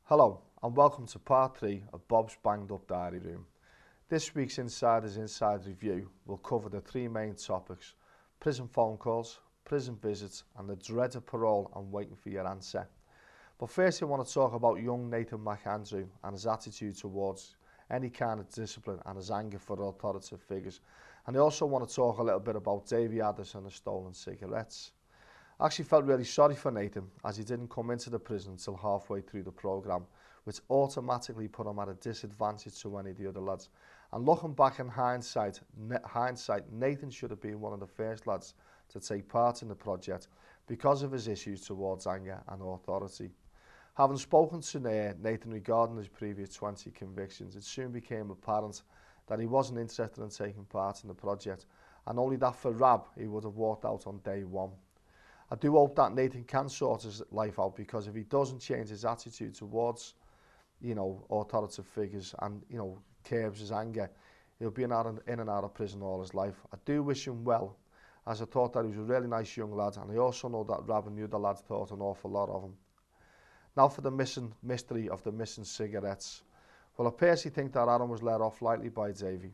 Hello and welcome to part 3 of Bob's Banged Up Diary Room. This week's Insider's Inside Review will cover the three main topics: prison phone calls, prison visits and the dread of parole and waiting for your answer. But first I want to talk about young Nathan McAndrew and his attitude towards any kind of discipline and his anger for authoritative figures. And I also want to talk a little bit about Davey Addis and the stolen cigarettes. I actually felt really sorry for Nathan as he didn't come into the prison until halfway through the programme, which automatically put him at a disadvantage to any of the other lads. And looking back in hindsight, Nathan should have been one of the first lads to take part in the project because of his issues towards anger and authority. Having spoken to Nathan regarding his previous 20 convictions, it soon became apparent that he wasn't interested in taking part in the project, and only that for Rab he would have walked out on day one. I do hope that Nathan can sort his life out, because if he doesn't change his attitude towards, authoritative figures and, curbs his anger, he'll be in and out of prison all his life. I do wish him well, as I thought that he was a really nice young lad, and I also know that Rab and the other lads thought an awful lot of him. Now for the mystery of the missing cigarettes. Well, I personally think that Adam was let off lightly by Davey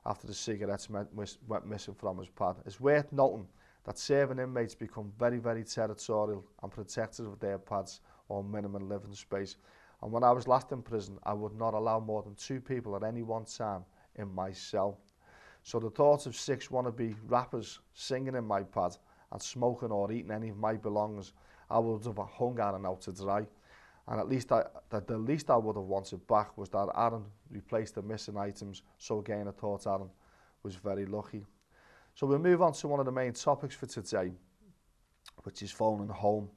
after the cigarettes went missing from his pad. It's worth noting that serving inmates become very, very territorial and protective of their pads or minimum living space. And when I was last in prison, I would not allow more than 2 people at any one time in my cell. So the thought of 6 wannabe rappers singing in my pad and smoking or eating any of my belongings, I would have hung Aaron out to dry. And the least I would have wanted back was that Aaron replaced the missing items. So again, I thought Aaron was very lucky. So we'll move on to one of the main topics for today, which is phoning home.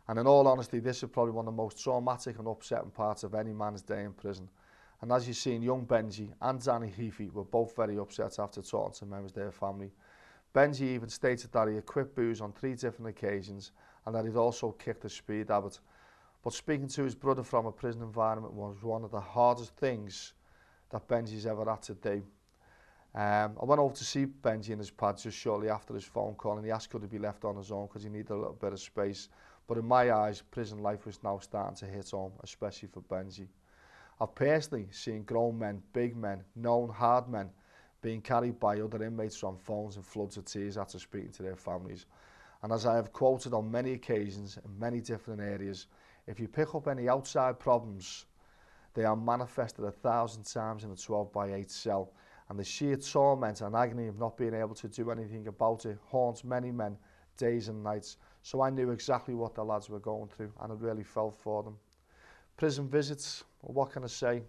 And in all honesty, this is probably one of the most traumatic and upsetting parts of any man's day in prison. And as you've seen, young Benji and Danny Heafy were both very upset after talking to members of their family. Benji even stated that he had quit booze on 3 different occasions and that he'd also kicked a speed habit. But speaking to his brother from a prison environment was one of the hardest things that Benji's ever had to do. I went over to see Benji in his pad just shortly after his phone call, and he asked could he be left on his own because he needed a little bit of space. But in my eyes, prison life was now starting to hit home, especially for Benji. I've personally seen grown men, big men, known hard men being carried by other inmates on phones and floods of tears after speaking to their families. And as I have quoted on many occasions in many different areas, if you pick up any outside problems, they are manifested 1,000 times in a 12/8 cell. And the sheer torment and agony of not being able to do anything about it haunts many men days and nights. So I knew exactly what the lads were going through, and I really felt for them. Prison visits, well, what can I say?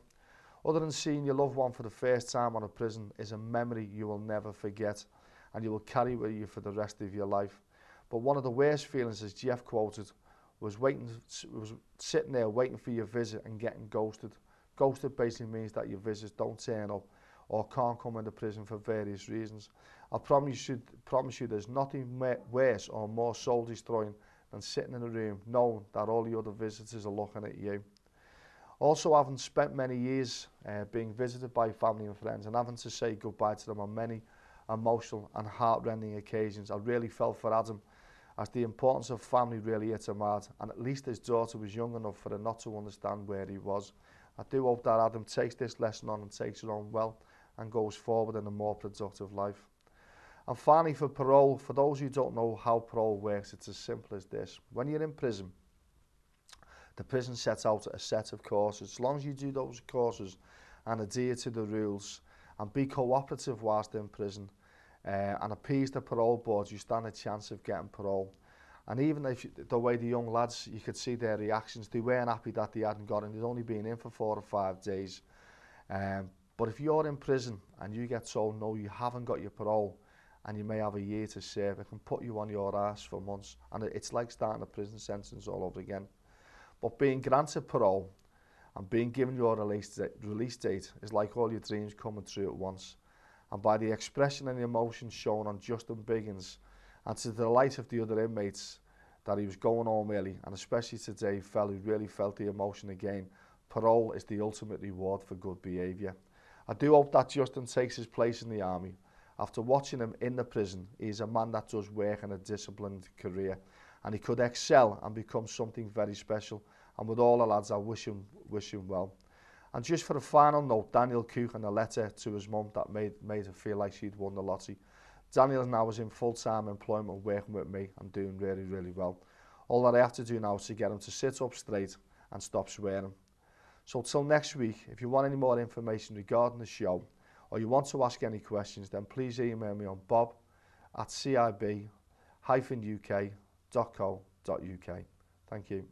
Other than seeing your loved one for the first time on a prison is a memory you will never forget, and you will carry with you for the rest of your life. But one of the worst feelings, as Jeff quoted, was sitting there waiting for your visit and getting ghosted. Ghosted basically means that your visits don't turn up or can't come into prison for various reasons. I promise you there's nothing worse or more soul destroying than sitting in a room knowing that all the other visitors are looking at you. Also, having spent many years being visited by family and friends and having to say goodbye to them on many emotional and heartrending occasions, I really felt for Adam, as the importance of family really hit him hard, and at least his daughter was young enough for her not to understand where he was. I do hope that Adam takes this lesson on and takes it on well and goes forward in a more productive life. And finally, for parole, for those who don't know how parole works, it's as simple as this. When you're in prison, the prison sets out a set of courses. As long as you do those courses and adhere to the rules and be cooperative whilst in prison and appease the parole board, you stand a chance of getting parole. And even if the way the young lads, you could see their reactions, they weren't happy that they hadn't got in. They'd only been in for 4 or 5 days. But if you're in prison and you get told, no, you haven't got your parole and you may have a year to serve, it can put you on your arse for months. And it's like starting a prison sentence all over again. But being granted parole and being given your release date is like all your dreams coming true at once. And by the expression and the emotion shown on Justin Biggins, and to the delight of the other inmates, that he was going home early, and especially to Dave Fell, who really felt the emotion again, parole is the ultimate reward for good behaviour. I do hope that Justin takes his place in the army. After watching him in the prison, he is a man that does work in a disciplined career, and he could excel and become something very special. and with all the lads, I wish him well. And just for a final note, Daniel Cook and a letter to his mum that made her feel like she'd won the lottery. Daniel now is in full-time employment working with me and doing really well. All that I have to do now is to get him to sit up straight and stop swearing. So till next week, if you want any more information regarding the show, or you want to ask any questions, then please email me on bob@cib-uk.co.uk. Thank you.